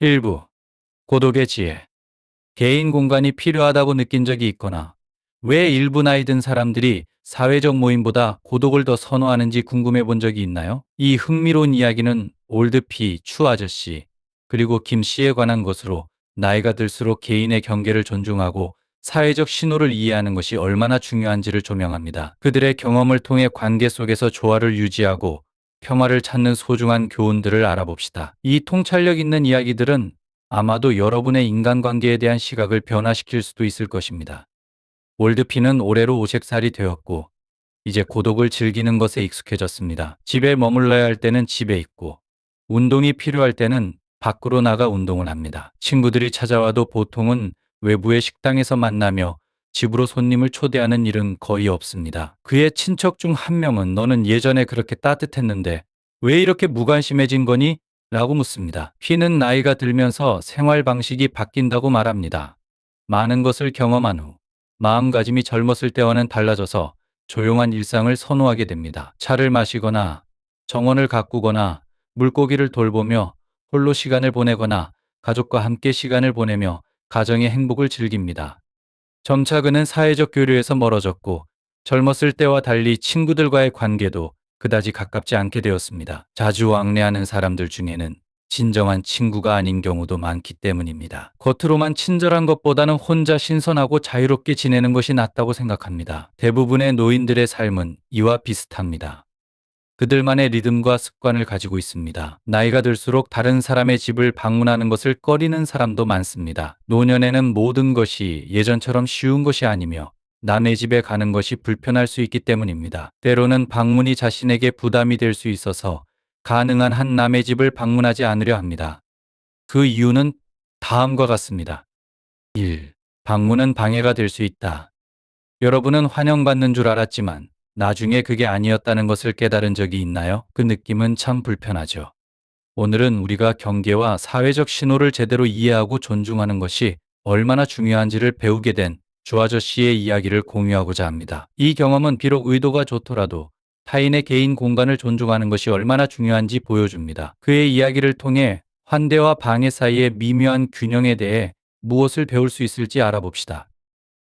일부 고독의 지혜. 개인 공간이 필요하다고 느낀 적이 있거나 왜 일부 나이 든 사람들이 사회적 모임보다 고독을 더 선호하는지 궁금해 본 적이 있나요? 이 흥미로운 이야기는 올드피, 추 아저씨, 그리고 김 씨에 관한 것으로 나이가 들수록 개인의 경계를 존중하고 사회적 신호를 이해하는 것이 얼마나 중요한지를 조명합니다. 그들의 경험을 통해 관계 속에서 조화를 유지하고 평화를 찾는 소중한 교훈들을 알아봅시다. 이 통찰력 있는 이야기들은 아마도 여러분의 인간관계에 대한 시각을 변화시킬 수도 있을 것입니다. 올드피는 올해로 50살이 되었고 이제 고독을 즐기는 것에 익숙해졌습니다. 집에 머물러야 할 때는 집에 있고 운동이 필요할 때는 밖으로 나가 운동을 합니다. 친구들이 찾아와도 보통은 외부의 식당에서 만나며 집으로 손님을 초대하는 일은 거의 없습니다. 그의 친척 중 한 명은 너는 예전에 그렇게 따뜻했는데 왜 이렇게 무관심해진 거니? 라고 묻습니다. 피는 나이가 들면서 생활 방식이 바뀐다고 말합니다. 많은 것을 경험한 후 마음가짐이 젊었을 때와는 달라져서 조용한 일상을 선호하게 됩니다. 차를 마시거나 정원을 가꾸거나 물고기를 돌보며 홀로 시간을 보내거나 가족과 함께 시간을 보내며 가정의 행복을 즐깁니다. 점차 그는 사회적 교류에서 멀어졌고 젊었을 때와 달리 친구들과의 관계도 그다지 가깝지 않게 되었습니다. 자주 왕래하는 사람들 중에는 진정한 친구가 아닌 경우도 많기 때문입니다. 겉으로만 친절한 것보다는 혼자 신선하고 자유롭게 지내는 것이 낫다고 생각합니다. 대부분의 노인들의 삶은 이와 비슷합니다. 그들만의 리듬과 습관을 가지고 있습니다. 나이가 들수록 다른 사람의 집을 방문하는 것을 꺼리는 사람도 많습니다. 노년에는 모든 것이 예전처럼 쉬운 것이 아니며 남의 집에 가는 것이 불편할 수 있기 때문입니다. 때로는 방문이 자신에게 부담이 될 수 있어서 가능한 한 남의 집을 방문하지 않으려 합니다. 그 이유는 다음과 같습니다. 1. 방문은 방해가 될 수 있다. 여러분은 환영받는 줄 알았지만 나중에 그게 아니었다는 것을 깨달은 적이 있나요? 그 느낌은 참 불편하죠. 오늘은 우리가 경계와 사회적 신호를 제대로 이해하고 존중하는 것이 얼마나 중요한지를 배우게 된 주 아저씨의 이야기를 공유하고자 합니다. 이 경험은 비록 의도가 좋더라도 타인의 개인 공간을 존중하는 것이 얼마나 중요한지 보여줍니다. 그의 이야기를 통해 환대와 방해 사이의 미묘한 균형에 대해 무엇을 배울 수 있을지 알아봅시다.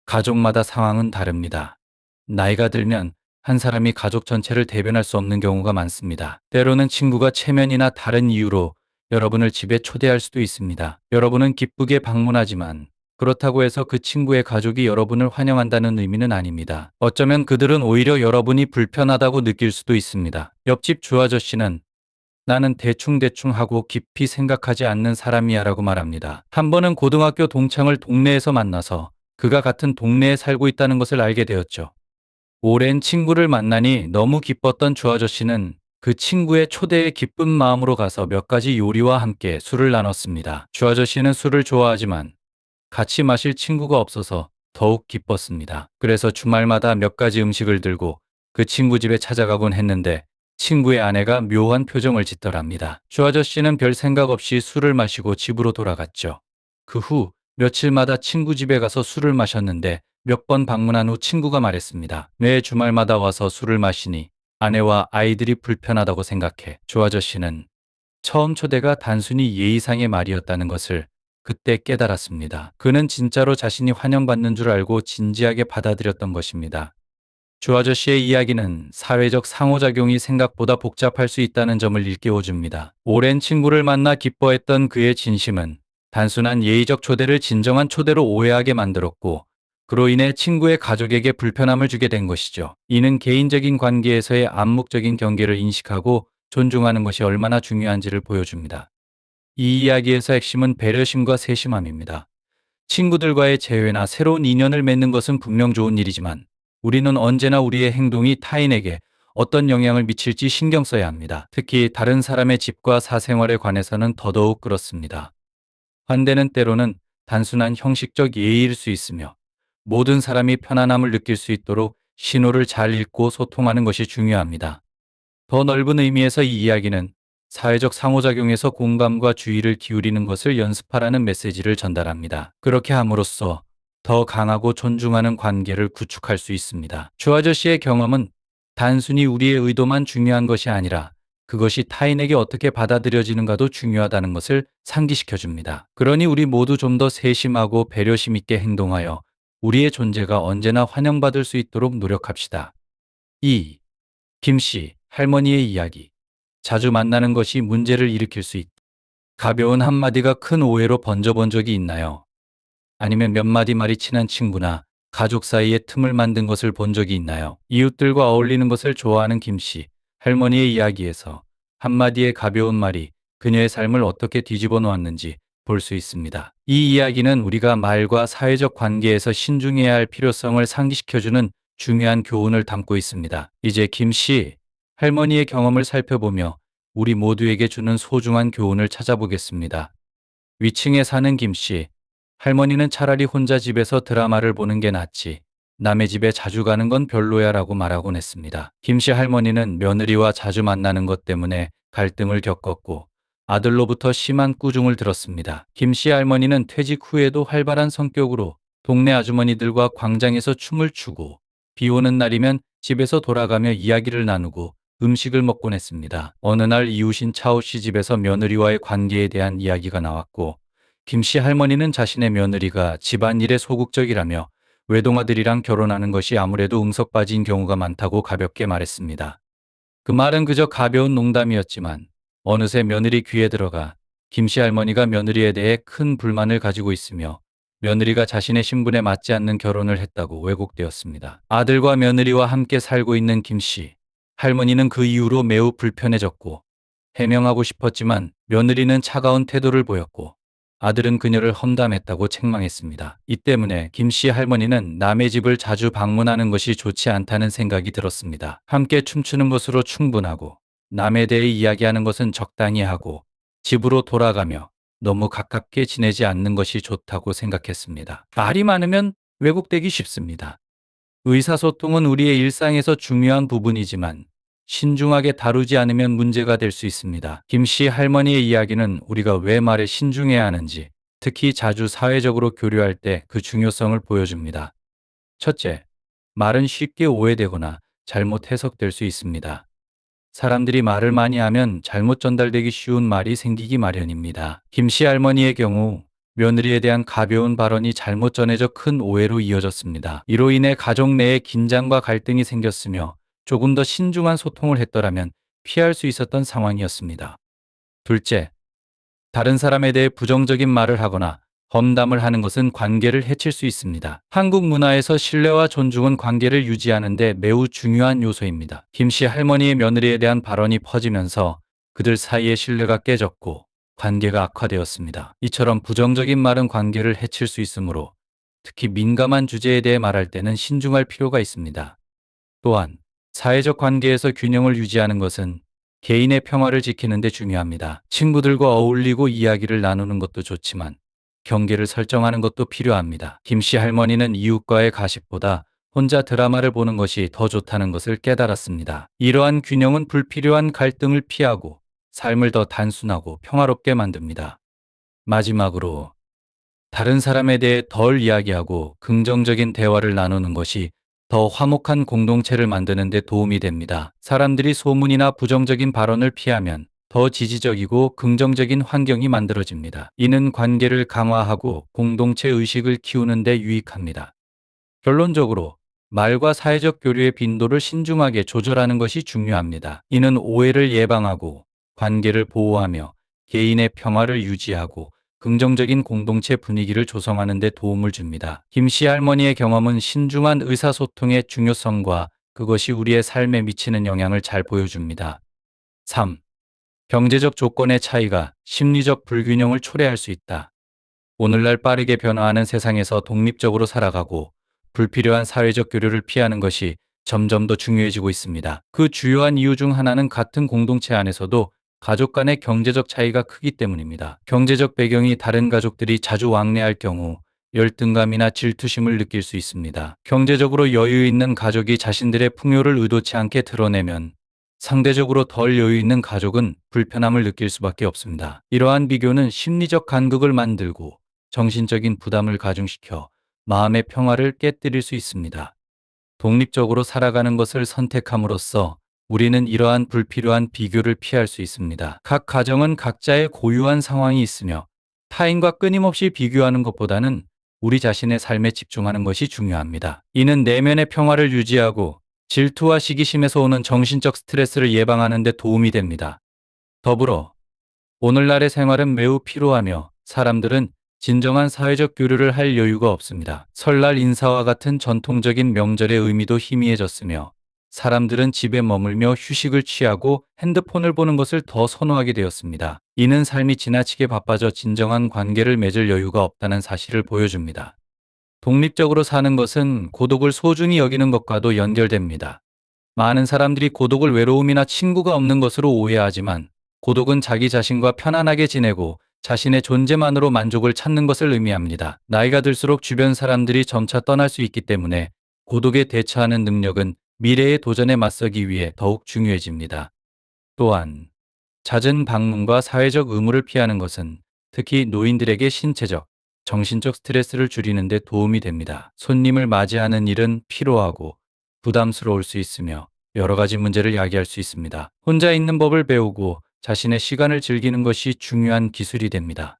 가족마다 상황은 다릅니다. 나이가 들면 한 사람이 가족 전체를 대변할 수 없는 경우가 많습니다. 때로는 친구가 체면이나 다른 이유로 여러분을 집에 초대할 수도 있습니다. 여러분은 기쁘게 방문하지만 그렇다고 해서 그 친구의 가족이 여러분을 환영한다는 의미는 아닙니다. 어쩌면 그들은 오히려 여러분이 불편하다고 느낄 수도 있습니다. 옆집 주 아저씨는 나는 대충대충 하고 깊이 생각하지 않는 사람이야 라고 말합니다. 한 번은 고등학교 동창을 동네에서 만나서 그가 같은 동네에 살고 있다는 것을 알게 되었죠. 오랜 친구를 만나니 너무 기뻤던 주 아저씨는 그 친구의 초대에 기쁜 마음으로 가서 몇 가지 요리와 함께 술을 나눴습니다. 주 아저씨는 술을 좋아하지만 같이 마실 친구가 없어서 더욱 기뻤습니다. 그래서 주말마다 몇 가지 음식을 들고 그 친구 집에 찾아가곤 했는데 친구의 아내가 묘한 표정을 짓더랍니다. 주 아저씨는 별 생각 없이 술을 마시고 집으로 돌아갔죠. 그 후 며칠마다 친구 집에 가서 술을 마셨는데 몇 번 방문한 후 친구가 말했습니다. 매 주말마다 와서 술을 마시니 아내와 아이들이 불편하다고 생각해. 주 아저씨는 처음 초대가 단순히 예의상의 말이었다는 것을 그때 깨달았습니다. 그는 진짜로 자신이 환영받는 줄 알고 진지하게 받아들였던 것입니다. 주 아저씨의 이야기는 사회적 상호작용이 생각보다 복잡할 수 있다는 점을 일깨워줍니다. 오랜 친구를 만나 기뻐했던 그의 진심은 단순한 예의적 초대를 진정한 초대로 오해하게 만들었고, 그로 인해 친구의 가족에게 불편함을 주게 된 것이죠. 이는 개인적인 관계에서의 암묵적인 경계를 인식하고 존중하는 것이 얼마나 중요한지를 보여줍니다. 이 이야기에서 핵심은 배려심과 세심함입니다. 친구들과의 재회나 새로운 인연을 맺는 것은 분명 좋은 일이지만 우리는 언제나 우리의 행동이 타인에게 어떤 영향을 미칠지 신경 써야 합니다. 특히 다른 사람의 집과 사생활에 관해서는 더더욱 그렇습니다. 환대는 때로는 단순한 형식적 예의일 수 있으며 모든 사람이 편안함을 느낄 수 있도록 신호를 잘 읽고 소통하는 것이 중요합니다. 더 넓은 의미에서 이 이야기는 사회적 상호작용에서 공감과 주의를 기울이는 것을 연습하라는 메시지를 전달합니다. 그렇게 함으로써 더 강하고 존중하는 관계를 구축할 수 있습니다. 주 아저씨의 경험은 단순히 우리의 의도만 중요한 것이 아니라 그것이 타인에게 어떻게 받아들여지는가도 중요하다는 것을 상기시켜 줍니다. 그러니 우리 모두 좀 더 세심하고 배려심 있게 행동하여 우리의 존재가 언제나 환영받을 수 있도록 노력합시다. 2. 김 씨, 할머니의 이야기. 자주 만나는 것이 문제를 일으킬 수 있다. 가벼운 한마디가 큰 오해로 번져본 적이 있나요? 아니면 몇 마디 말이 친한 친구나 가족 사이에 틈을 만든 것을 본 적이 있나요? 이웃들과 어울리는 것을 좋아하는 김 씨, 할머니의 이야기에서 한마디의 가벼운 말이 그녀의 삶을 어떻게 뒤집어 놓았는지 볼 수 있습니다. 이 이야기는 우리가 말과 사회적 관계에서 신중해야 할 필요성을 상기시켜주는 중요한 교훈을 담고 있습니다. 이제 김 씨, 할머니의 경험을 살펴보며 우리 모두에게 주는 소중한 교훈을 찾아보겠습니다. 위층에 사는 김 씨, 할머니는 차라리 혼자 집에서 드라마를 보는 게 낫지. 남의 집에 자주 가는 건 별로야 라고 말하곤 했습니다. 김 씨 할머니는 며느리와 자주 만나는 것 때문에 갈등을 겪었고 아들로부터 심한 꾸중을 들었습니다. 김 씨 할머니는 퇴직 후에도 활발한 성격으로 동네 아주머니들과 광장에서 춤을 추고 비 오는 날이면 집에서 돌아가며 이야기를 나누고 음식을 먹곤 했습니다. 어느 날 이웃인 차오 씨 집에서 며느리와의 관계에 대한 이야기가 나왔고 김 씨 할머니는 자신의 며느리가 집안일에 소극적이라며 외동아들이랑 결혼하는 것이 아무래도 응석바지인 경우가 많다고 가볍게 말했습니다. 그 말은 그저 가벼운 농담이었지만 어느새 며느리 귀에 들어가 김 씨 할머니가 며느리에 대해 큰 불만을 가지고 있으며 며느리가 자신의 신분에 맞지 않는 결혼을 했다고 왜곡되었습니다. 아들과 며느리와 함께 살고 있는 김 씨 할머니는 그 이후로 매우 불편해졌고 해명하고 싶었지만 며느리는 차가운 태도를 보였고 아들은 그녀를 험담했다고 책망했습니다. 이 때문에 김 씨 할머니는 남의 집을 자주 방문하는 것이 좋지 않다는 생각이 들었습니다. 함께 춤추는 것으로 충분하고 남에 대해 이야기하는 것은 적당히 하고 집으로 돌아가며 너무 가깝게 지내지 않는 것이 좋다고 생각했습니다. 말이 많으면 왜곡되기 쉽습니다. 의사소통은 우리의 일상에서 중요한 부분이지만 신중하게 다루지 않으면 문제가 될 수 있습니다. 김 씨 할머니의 이야기는 우리가 왜 말에 신중해야 하는지, 특히 자주 사회적으로 교류할 때 그 중요성을 보여줍니다. 첫째, 말은 쉽게 오해되거나 잘못 해석될 수 있습니다. 사람들이 말을 많이 하면 잘못 전달되기 쉬운 말이 생기기 마련입니다. 김 씨 할머니의 경우 며느리에 대한 가벼운 발언이 잘못 전해져 큰 오해로 이어졌습니다. 이로 인해 가족 내에 긴장과 갈등이 생겼으며 조금 더 신중한 소통을 했더라면 피할 수 있었던 상황이었습니다. 둘째, 다른 사람에 대해 부정적인 말을 하거나 험담을 하는 것은 관계를 해칠 수 있습니다. 한국 문화에서 신뢰와 존중은 관계를 유지하는 데 매우 중요한 요소입니다. 김 씨 할머니의 며느리에 대한 발언이 퍼지면서 그들 사이의 신뢰가 깨졌고 관계가 악화되었습니다. 이처럼 부정적인 말은 관계를 해칠 수 있으므로 특히 민감한 주제에 대해 말할 때는 신중할 필요가 있습니다. 또한 사회적 관계에서 균형을 유지하는 것은 개인의 평화를 지키는 데 중요합니다. 친구들과 어울리고 이야기를 나누는 것도 좋지만 경계를 설정하는 것도 필요합니다. 김 씨 할머니는 이웃과의 가십보다 혼자 드라마를 보는 것이 더 좋다는 것을 깨달았습니다. 이러한 균형은 불필요한 갈등을 피하고 삶을 더 단순하고 평화롭게 만듭니다. 마지막으로 다른 사람에 대해 덜 이야기하고 긍정적인 대화를 나누는 것이 더 화목한 공동체를 만드는 데 도움이 됩니다. 사람들이 소문이나 부정적인 발언을 피하면 더 지지적이고 긍정적인 환경이 만들어집니다. 이는 관계를 강화하고 공동체 의식을 키우는 데 유익합니다. 결론적으로 말과 사회적 교류의 빈도를 신중하게 조절하는 것이 중요합니다. 이는 오해를 예방하고 관계를 보호하며 개인의 평화를 유지하고 긍정적인 공동체 분위기를 조성하는 데 도움을 줍니다. 김 씨 할머니의 경험은 신중한 의사소통의 중요성과 그것이 우리의 삶에 미치는 영향을 잘 보여줍니다. 3. 경제적 조건의 차이가 심리적 불균형을 초래할 수 있다. 오늘날 빠르게 변화하는 세상에서 독립적으로 살아가고 불필요한 사회적 교류를 피하는 것이 점점 더 중요해지고 있습니다. 그 주요한 이유 중 하나는 같은 공동체 안에서도 가족 간의 경제적 차이가 크기 때문입니다. 경제적 배경이 다른 가족들이 자주 왕래할 경우 열등감이나 질투심을 느낄 수 있습니다. 경제적으로 여유 있는 가족이 자신들의 풍요를 의도치 않게 드러내면 상대적으로 덜 여유 있는 가족은 불편함을 느낄 수밖에 없습니다. 이러한 비교는 심리적 간극을 만들고 정신적인 부담을 가중시켜 마음의 평화를 깨뜨릴 수 있습니다. 독립적으로 살아가는 것을 선택함으로써 우리는 이러한 불필요한 비교를 피할 수 있습니다. 각 가정은 각자의 고유한 상황이 있으며 타인과 끊임없이 비교하는 것보다는 우리 자신의 삶에 집중하는 것이 중요합니다. 이는 내면의 평화를 유지하고 질투와 시기심에서 오는 정신적 스트레스를 예방하는 데 도움이 됩니다. 더불어 오늘날의 생활은 매우 피로하며 사람들은 진정한 사회적 교류를 할 여유가 없습니다. 설날 인사와 같은 전통적인 명절의 의미도 희미해졌으며 사람들은 집에 머물며 휴식을 취하고 핸드폰을 보는 것을 더 선호하게 되었습니다. 이는 삶이 지나치게 바빠져 진정한 관계를 맺을 여유가 없다는 사실을 보여줍니다. 독립적으로 사는 것은 고독을 소중히 여기는 것과도 연결됩니다. 많은 사람들이 고독을 외로움이나 친구가 없는 것으로 오해하지만 고독은 자기 자신과 편안하게 지내고 자신의 존재만으로 만족을 찾는 것을 의미합니다. 나이가 들수록 주변 사람들이 점차 떠날 수 있기 때문에 고독에 대처하는 능력은 미래의 도전에 맞서기 위해 더욱 중요해집니다. 또한 잦은 방문과 사회적 의무를 피하는 것은 특히 노인들에게 신체적, 정신적 스트레스를 줄이는 데 도움이 됩니다. 손님을 맞이하는 일은 피로하고 부담스러울 수 있으며 여러 가지 문제를 야기할 수 있습니다. 혼자 있는 법을 배우고 자신의 시간을 즐기는 것이 중요한 기술이 됩니다.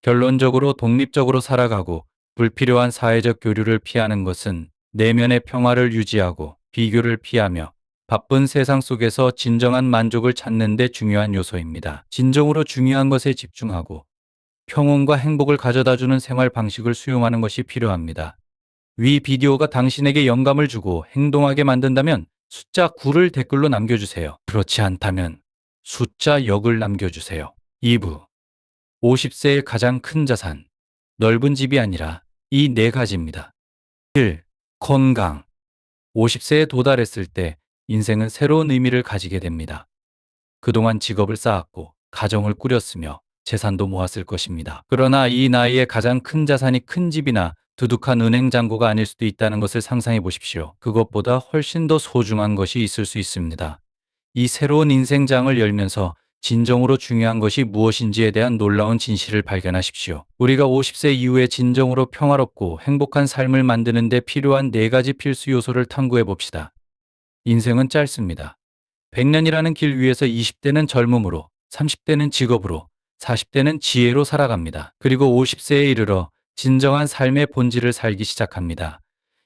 결론적으로 독립적으로 살아가고 불필요한 사회적 교류를 피하는 것은 내면의 평화를 유지하고 비교를 피하며 바쁜 세상 속에서 진정한 만족을 찾는 데 중요한 요소입니다. 진정으로 중요한 것에 집중하고 평온과 행복을 가져다주는 생활 방식을 수용하는 것이 필요합니다. 위 비디오가 당신에게 영감을 주고 행동하게 만든다면 숫자 9를 댓글로 남겨주세요. 그렇지 않다면 숫자 0을 남겨주세요. 2부 50세의 가장 큰 자산, 넓은 집이 아니라 이 네 가지입니다. 1. 건강. 50세에 도달했을 때 인생은 새로운 의미를 가지게 됩니다. 그동안 직업을 쌓았고 가정을 꾸렸으며 재산도 모았을 것입니다. 그러나 이 나이에 가장 큰 자산이 큰 집이나 두둑한 은행 잔고가 아닐 수도 있다는 것을 상상해 보십시오. 그것보다 훨씬 더 소중한 것이 있을 수 있습니다. 이 새로운 인생장을 열면서 진정으로 중요한 것이 무엇인지에 대한 놀라운 진실을 발견하십시오. 우리가 50세 이후에 진정으로 평화롭고 행복한 삶을 만드는 데 필요한 네 가지 필수 요소를 탐구해 봅시다. 인생은 짧습니다. 100년이라는 길 위에서 20대는 젊음으로, 30대는 직업으로, 40대는 지혜로 살아갑니다. 그리고 50세에 이르러 진정한 삶의 본질을 살기 시작합니다.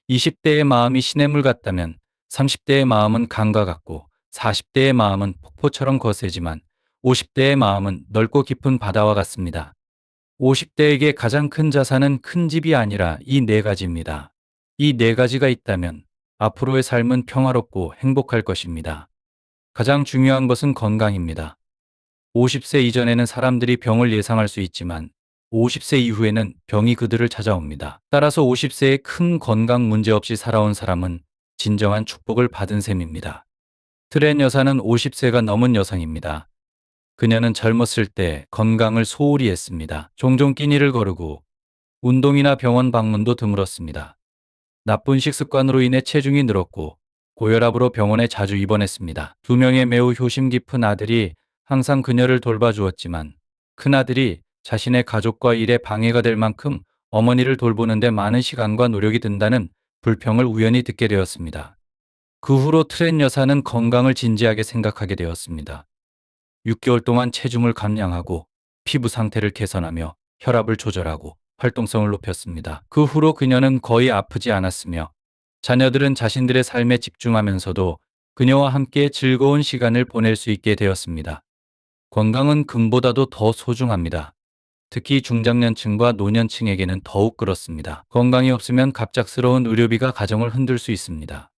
20대의 마음이 시냇물 같다면 30대의 마음은 강과 같고 40대의 마음은 폭포처럼 거세지만 50대의 마음은 넓고 깊은 바다와 같습니다. 50대에게 가장 큰 자산은 큰 집이 아니라 이 네 가지입니다. 이 네 가지가 있다면 앞으로의 삶은 평화롭고 행복할 것입니다. 가장 중요한 것은 건강입니다. 50세 이전에는 사람들이 병을 예상할 수 있지만 50세 이후에는 병이 그들을 찾아옵니다. 따라서 50세에 큰 건강 문제 없이 살아온 사람은 진정한 축복을 받은 셈입니다. 트렌 여사는 50세가 넘은 여성입니다. 그녀는 젊었을 때 건강을 소홀히 했습니다. 종종 끼니를 거르고 운동이나 병원 방문도 드물었습니다. 나쁜 식습관으로 인해 체중이 늘었고 고혈압으로 병원에 자주 입원했습니다. 두 명의 매우 효심 깊은 아들이 항상 그녀를 돌봐주었지만 큰아들이 자신의 가족과 일에 방해가 될 만큼 어머니를 돌보는 데 많은 시간과 노력이 든다는 불평을 우연히 듣게 되었습니다. 그 후로 트렌 여사는 건강을 진지하게 생각하게 되었습니다. 6개월 동안 체중을 감량하고 피부 상태를 개선하며 혈압을 조절하고 활동성을 높였습니다. 그 후로 그녀는 거의 아프지 않았으며 자녀들은 자신들의 삶에 집중하면서도 그녀와 함께 즐거운 시간을 보낼 수 있게 되었습니다. 건강은 금보다도 더 소중합니다. 특히 중장년층과 노년층에게는 더욱 그렇습니다. 건강이 없으면 갑작스러운 의료비가 가정을 흔들 수 있습니다.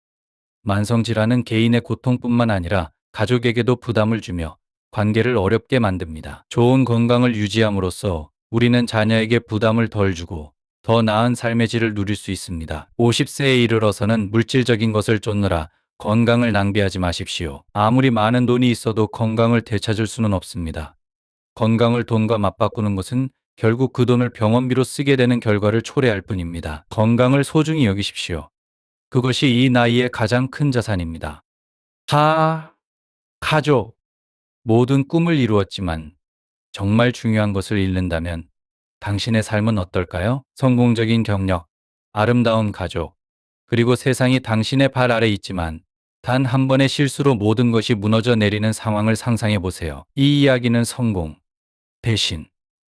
만성질환은 개인의 고통뿐만 아니라 가족에게도 부담을 주며 관계를 어렵게 만듭니다. 좋은 건강을 유지함으로써 우리는 자녀에게 부담을 덜 주고 더 나은 삶의 질을 누릴 수 있습니다. 50세에 이르러서는 물질적인 것을 쫓느라 건강을 낭비하지 마십시오. 아무리 많은 돈이 있어도 건강을 되찾을 수는 없습니다. 건강을 돈과 맞바꾸는 것은 결국 그 돈을 병원비로 쓰게 되는 결과를 초래할 뿐입니다. 건강을 소중히 여기십시오. 그것이 이 나이의 가장 큰 자산입니다. 가족. 모든 꿈을 이루었지만 정말 중요한 것을 잃는다면 당신의 삶은 어떨까요? 성공적인 경력, 아름다운 가족, 그리고 세상이 당신의 발 아래 있지만 단 한 번의 실수로 모든 것이 무너져 내리는 상황을 상상해 보세요. 이 이야기는 성공, 배신,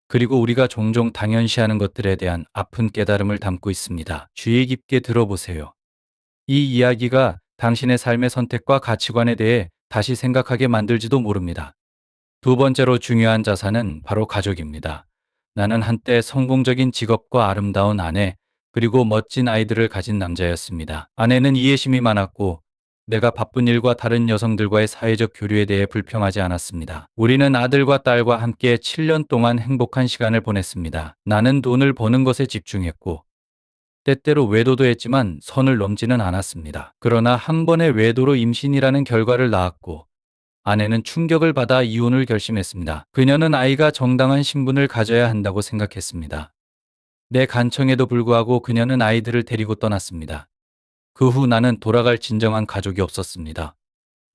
그리고 우리가 종종 당연시하는 것들에 대한 아픈 깨달음을 담고 있습니다. 주의 깊게 들어보세요. 이 이야기가 당신의 삶의 선택과 가치관에 대해 다시 생각하게 만들지도 모릅니다. 두 번째로 중요한 자산은 바로 가족입니다. 나는 한때 성공적인 직업과 아름다운 아내, 그리고 멋진 아이들을 가진 남자였습니다. 아내는 이해심이 많았고, 내가 바쁜 일과 다른 여성들과의 사회적 교류에 대해 불평하지 않았습니다. 우리는 아들과 딸과 함께 7년 동안 행복한 시간을 보냈습니다. 나는 돈을 버는 것에 집중했고, 때때로 외도도 했지만 선을 넘지는 않았습니다. 그러나 한 번의 외도로 임신이라는 결과를 낳았고, 아내는 충격을 받아 이혼을 결심했습니다. 그녀는 아이가 정당한 신분을 가져야 한다고 생각했습니다. 내 간청에도 불구하고 그녀는 아이들을 데리고 떠났습니다. 그 후 나는 돌아갈 진정한 가족이 없었습니다.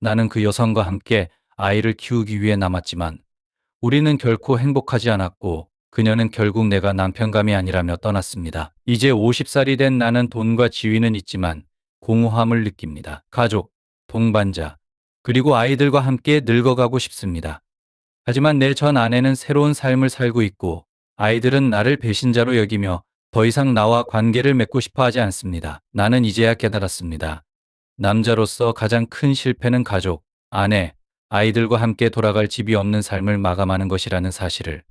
나는 그 여성과 함께 아이를 키우기 위해 남았지만 우리는 결코 행복하지 않았고 그녀는 결국 내가 남편감이 아니라며 떠났습니다. 이제 50살이 된 나는 돈과 지위는 있지만 공허함을 느낍니다. 가족, 동반자, 그리고 아이들과 함께 늙어가고 싶습니다. 하지만 내 전 아내는 새로운 삶을 살고 있고 아이들은 나를 배신자로 여기며 더 이상 나와 관계를 맺고 싶어 하지 않습니다. 나는 이제야 깨달았습니다. 남자로서 가장 큰 실패는 가족, 아내, 아이들과 함께 돌아갈 집이 없는 삶을 마감하는 것이라는 사실을.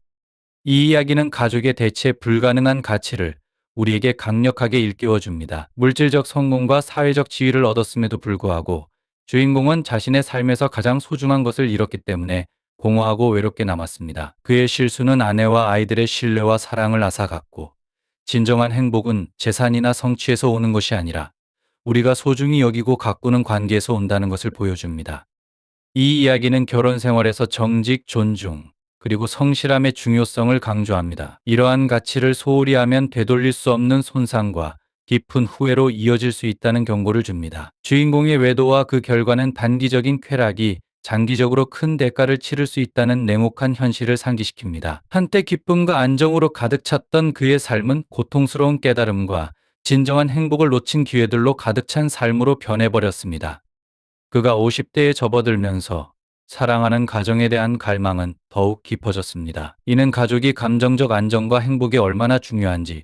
이 이야기는 가족의 대체 불가능한 가치를 우리에게 강력하게 일깨워 줍니다. 물질적 성공과 사회적 지위를 얻었음에도 불구하고 주인공은 자신의 삶에서 가장 소중한 것을 잃었기 때문에 공허하고 외롭게 남았습니다. 그의 실수는 아내와 아이들의 신뢰와 사랑을 앗아갔고, 진정한 행복은 재산이나 성취에서 오는 것이 아니라 우리가 소중히 여기고 가꾸는 관계에서 온다는 것을 보여줍니다. 이 이야기는 결혼 생활에서 정직, 존중, 그리고 성실함의 중요성을 강조합니다. 이러한 가치를 소홀히 하면 되돌릴 수 없는 손상과 깊은 후회로 이어질 수 있다는 경고를 줍니다. 주인공의 외도와 그 결과는 단기적인 쾌락이 장기적으로 큰 대가를 치를 수 있다는 냉혹한 현실을 상기시킵니다. 한때 기쁨과 안정으로 가득 찼던 그의 삶은 고통스러운 깨달음과 진정한 행복을 놓친 기회들로 가득 찬 삶으로 변해버렸습니다. 그가 50대에 접어들면서 사랑하는 가정에 대한 갈망은 더욱 깊어졌습니다. 이는 가족이 감정적 안정과 행복에 얼마나 중요한지,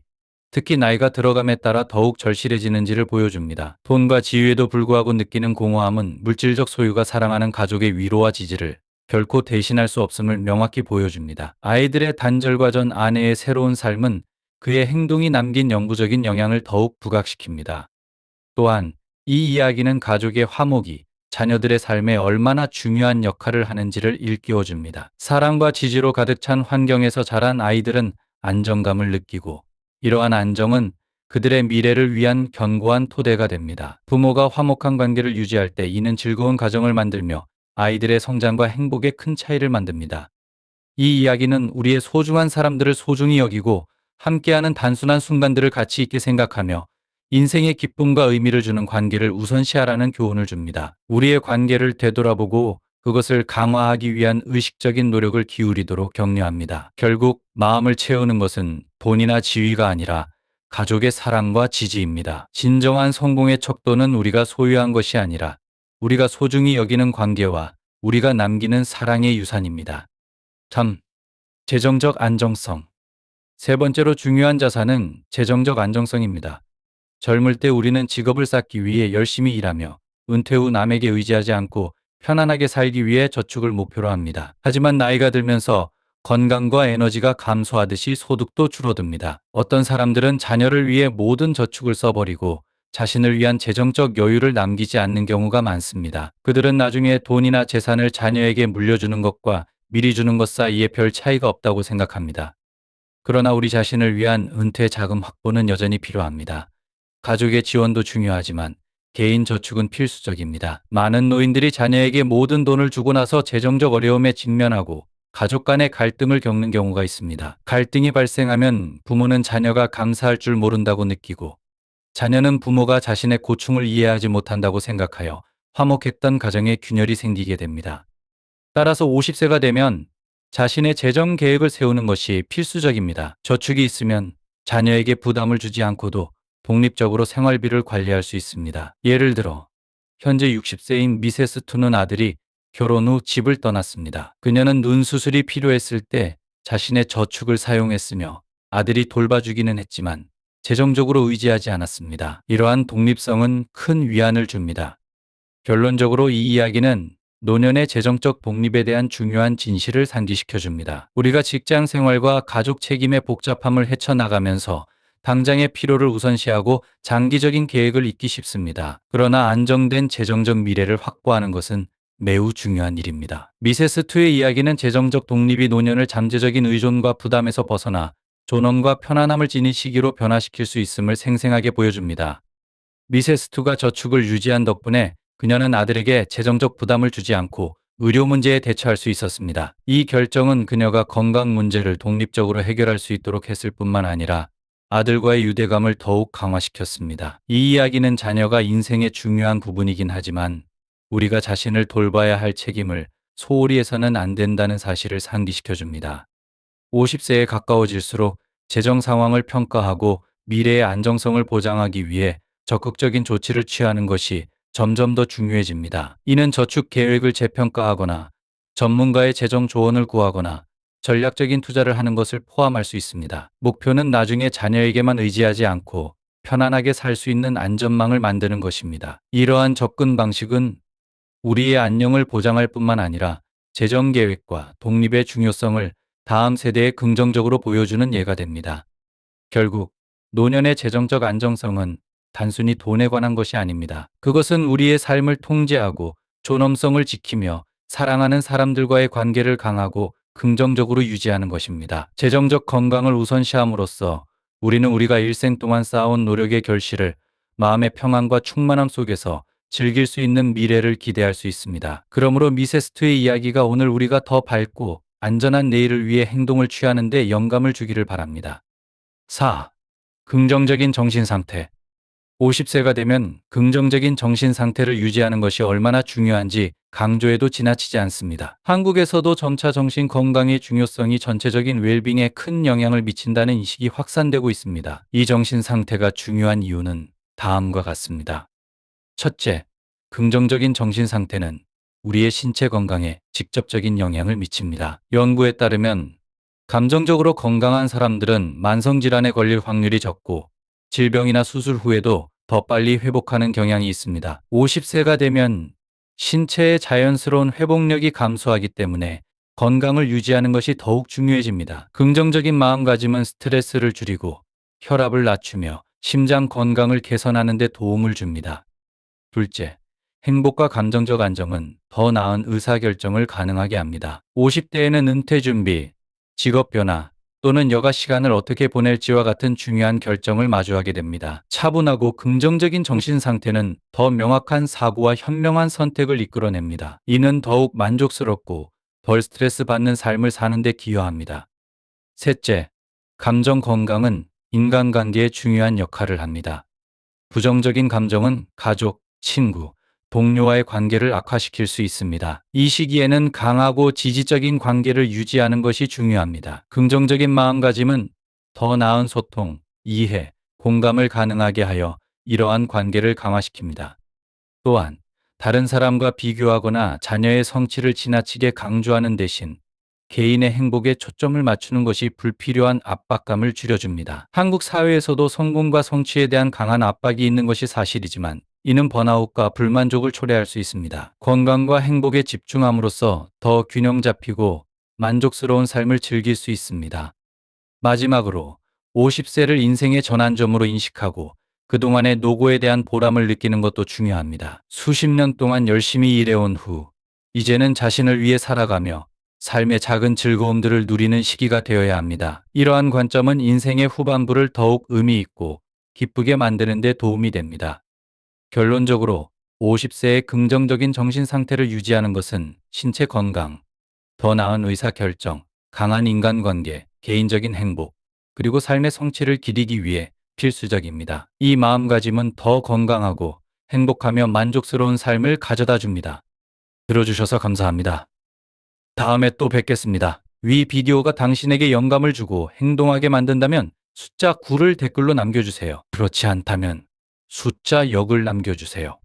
특히 나이가 들어감에 따라 더욱 절실해지는지를 보여줍니다. 돈과 지위에도 불구하고 느끼는 공허함은 물질적 소유가 사랑하는 가족의 위로와 지지를 결코 대신할 수 없음을 명확히 보여줍니다. 아이들의 단절과 전 아내의 새로운 삶은 그의 행동이 남긴 영구적인 영향을 더욱 부각시킵니다. 또한 이 이야기는 가족의 화목이 자녀들의 삶에 얼마나 중요한 역할을 하는지를 일깨워줍니다. 사랑과 지지로 가득 찬 환경에서 자란 아이들은 안정감을 느끼고, 이러한 안정은 그들의 미래를 위한 견고한 토대가 됩니다. 부모가 화목한 관계를 유지할 때 이는 즐거운 가정을 만들며 아이들의 성장과 행복에 큰 차이를 만듭니다. 이 이야기는 우리의 소중한 사람들을 소중히 여기고 함께하는 단순한 순간들을 가치 있게 생각하며 인생의 기쁨과 의미를 주는 관계를 우선시하라는 교훈을 줍니다. 우리의 관계를 되돌아보고 그것을 강화하기 위한 의식적인 노력을 기울이도록 격려합니다. 결국 마음을 채우는 것은 돈이나 지위가 아니라 가족의 사랑과 지지입니다. 진정한 성공의 척도는 우리가 소유한 것이 아니라 우리가 소중히 여기는 관계와 우리가 남기는 사랑의 유산입니다. 3. 재정적 안정성. 세 번째로 중요한 자산은 재정적 안정성입니다. 젊을 때 우리는 직업을 쌓기 위해 열심히 일하며 은퇴 후 남에게 의지하지 않고 편안하게 살기 위해 저축을 목표로 합니다. 하지만 나이가 들면서 건강과 에너지가 감소하듯이 소득도 줄어듭니다. 어떤 사람들은 자녀를 위해 모든 저축을 써버리고 자신을 위한 재정적 여유를 남기지 않는 경우가 많습니다. 그들은 나중에 돈이나 재산을 자녀에게 물려주는 것과 미리 주는 것 사이에 별 차이가 없다고 생각합니다. 그러나 우리 자신을 위한 은퇴 자금 확보는 여전히 필요합니다. 가족의 지원도 중요하지만 개인 저축은 필수적입니다. 많은 노인들이 자녀에게 모든 돈을 주고 나서 재정적 어려움에 직면하고 가족 간의 갈등을 겪는 경우가 있습니다. 갈등이 발생하면 부모는 자녀가 감사할 줄 모른다고 느끼고, 자녀는 부모가 자신의 고충을 이해하지 못한다고 생각하여 화목했던 가정에 균열이 생기게 됩니다. 따라서 50세가 되면 자신의 재정 계획을 세우는 것이 필수적입니다. 저축이 있으면 자녀에게 부담을 주지 않고도 독립적으로 생활비를 관리할 수 있습니다. 예를 들어 현재 60세인 미세스 투는 아들이 결혼 후 집을 떠났습니다. 그녀는 눈 수술이 필요했을 때 자신의 저축을 사용했으며 아들이 돌봐주기는 했지만 재정적으로 의지하지 않았습니다. 이러한 독립성은 큰 위안을 줍니다. 결론적으로 이 이야기는 노년의 재정적 독립에 대한 중요한 진실을 상기시켜 줍니다. 우리가 직장 생활과 가족 책임의 복잡함을 헤쳐나가면서 당장의 필요를 우선시하고 장기적인 계획을 잊기 쉽습니다. 그러나 안정된 재정적 미래를 확보하는 것은 매우 중요한 일입니다. 미세스2의 이야기는 재정적 독립이 노년을 잠재적인 의존과 부담에서 벗어나 존엄과 편안함을 지닌 시기로 변화시킬 수 있음을 생생하게 보여줍니다. 미세스2가 저축을 유지한 덕분에 그녀는 아들에게 재정적 부담을 주지 않고 의료 문제에 대처할 수 있었습니다. 이 결정은 그녀가 건강 문제를 독립적으로 해결할 수 있도록 했을 뿐만 아니라 아들과의 유대감을 더욱 강화시켰습니다. 이 이야기는 자녀가 인생의 중요한 부분이긴 하지만 우리가 자신을 돌봐야 할 책임을 소홀히 해서는 안 된다는 사실을 상기시켜 줍니다. 50세에 가까워질수록 재정 상황을 평가하고 미래의 안정성을 보장하기 위해 적극적인 조치를 취하는 것이 점점 더 중요해집니다. 이는 저축 계획을 재평가하거나 전문가의 재정 조언을 구하거나 전략적인 투자를 하는 것을 포함할 수 있습니다. 목표는 나중에 자녀에게만 의지하지 않고 편안하게 살 수 있는 안전망을 만드는 것입니다. 이러한 접근 방식은 우리의 안녕을 보장할 뿐만 아니라 재정 계획과 독립의 중요성을 다음 세대에 긍정적으로 보여주는 예가 됩니다. 결국 노년의 재정적 안정성은 단순히 돈에 관한 것이 아닙니다. 그것은 우리의 삶을 통제하고 존엄성을 지키며 사랑하는 사람들과의 관계를 강하고 긍정적으로 유지하는 것입니다. 재정적 건강을 우선시함으로써 우리는 우리가 일생 동안 쌓아온 노력의 결실을 마음의 평안과 충만함 속에서 즐길 수 있는 미래를 기대할 수 있습니다. 그러므로 미세스2의 이야기가 오늘 우리가 더 밝고 안전한 내일을 위해 행동을 취하는 데 영감을 주기를 바랍니다. 4. 긍정적인 정신 상태. 50세가 되면 긍정적인 정신 상태를 유지하는 것이 얼마나 중요한지 강조해도 지나치지 않습니다. 한국에서도 점차 정신 건강의 중요성이 전체적인 웰빙에 큰 영향을 미친다는 인식이 확산되고 있습니다. 이 정신 상태가 중요한 이유는 다음과 같습니다. 첫째, 긍정적인 정신 상태는 우리의 신체 건강에 직접적인 영향을 미칩니다. 연구에 따르면 감정적으로 건강한 사람들은 만성질환에 걸릴 확률이 적고 질병이나 수술 후에도 더 빨리 회복하는 경향이 있습니다. 50세가 되면 신체의 자연스러운 회복력이 감소하기 때문에 건강을 유지하는 것이 더욱 중요해집니다. 긍정적인 마음가짐은 스트레스를 줄이고 혈압을 낮추며 심장 건강을 개선하는 데 도움을 줍니다. 둘째, 행복과 감정적 안정은 더 나은 의사결정을 가능하게 합니다. 50대에는 은퇴 준비, 직업 변화 또는 여가 시간을 어떻게 보낼지와 같은 중요한 결정을 마주하게 됩니다. 차분하고 긍정적인 정신 상태는 더 명확한 사고와 현명한 선택을 이끌어냅니다. 이는 더욱 만족스럽고 덜 스트레스 받는 삶을 사는 데 기여합니다. 셋째, 감정 건강은 인간관계에 중요한 역할을 합니다. 부정적인 감정은 가족, 친구, 동료와의 관계를 악화시킬 수 있습니다. 이 시기에는 강하고 지지적인 관계를 유지하는 것이 중요합니다. 긍정적인 마음가짐은 더 나은 소통, 이해, 공감을 가능하게 하여 이러한 관계를 강화시킵니다. 또한 다른 사람과 비교하거나 자녀의 성취를 지나치게 강조하는 대신 개인의 행복에 초점을 맞추는 것이 불필요한 압박감을 줄여줍니다. 한국 사회에서도 성공과 성취에 대한 강한 압박이 있는 것이 사실이지만 이는 번아웃과 불만족을 초래할 수 있습니다. 건강과 행복에 집중함으로써 더 균형 잡히고 만족스러운 삶을 즐길 수 있습니다. 마지막으로 50세를 인생의 전환점으로 인식하고 그동안의 노고에 대한 보람을 느끼는 것도 중요합니다. 수십 년 동안 열심히 일해온 후 이제는 자신을 위해 살아가며 삶의 작은 즐거움들을 누리는 시기가 되어야 합니다. 이러한 관점은 인생의 후반부를 더욱 의미 있고 기쁘게 만드는 데 도움이 됩니다. 결론적으로 50세의 긍정적인 정신 상태를 유지하는 것은 신체 건강, 더 나은 의사결정, 강한 인간관계, 개인적인 행복, 그리고 삶의 성취를 기리기 위해 필수적입니다. 이 마음가짐은 더 건강하고 행복하며 만족스러운 삶을 가져다 줍니다. 들어주셔서 감사합니다. 다음에 또 뵙겠습니다. 위 비디오가 당신에게 영감을 주고 행동하게 만든다면 숫자 9를 댓글로 남겨주세요. 그렇지 않다면 숫자 0을 남겨주세요.